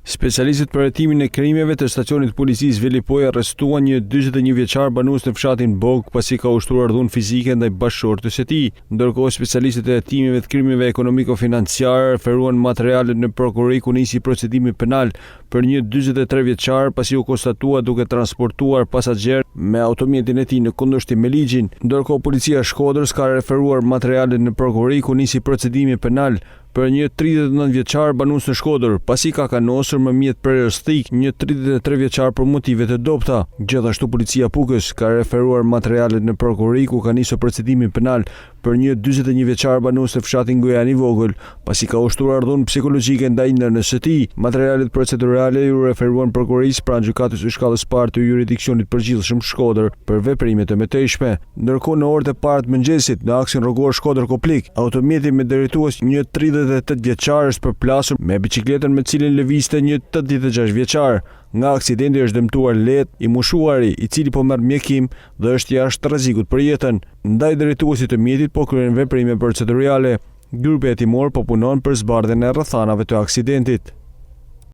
Specialistët për hetimin e krimeve të stacionit policisë Velipoj arrestuan një 41 vjeçar banues në fshatin Bog pasi ka ushtruar dhun fizike ndaj bashkëshortes së tij. Ndërkohë specialistët e hetimeve të krimeve ekonomiko-financiare referuan materialet në prokurori ku nisi procedimi penal për një 43 vjeçar pasi u konstatua duke transportuar pasagjer me automjetin e tij në kundërshtim me ligjin. Ndërkohë policia e Shkodrës ka referuar materialet në prokurori ku nisi procedimi penal për një 39 vjeçar banues në Shkodër, pasi ka kanosur me mjet prerëstik një 33 vjeçar për motive të dobta. Gjithashtu policia Pukës ka referuar materialet në prokurori ku ka nisur procedimi penal për një 41 vjeçar banues në fshatin Gojani Vogël, pasi ka ushtruar dhunë psikologjike ndaj nënës së tij. Materialet procedurale u referuan prokurorisë pranë gjykatës së shkallës parë të jurisdiksionit përgjithshëm Shkodër për veprime të mëtejshme. Ndërkohë në orët e parë të mëngjesit në aksin rrugor Shkodër-Koplik, automjeti me drejtues një 38 vjeçar është përplasur me biçikletën me cilën lëvizte një 86 vjeçar. Nga aksidenti është dëmtuar lehtë i mushuari, i cili po merr mjekim dhe është jashtë rrezikut për jetën. Ndaj drejtuesit të mjetit po kryen veprime procedurale. Grupi hetimor po punon për zbardhjen e rrethanave të aksidentit.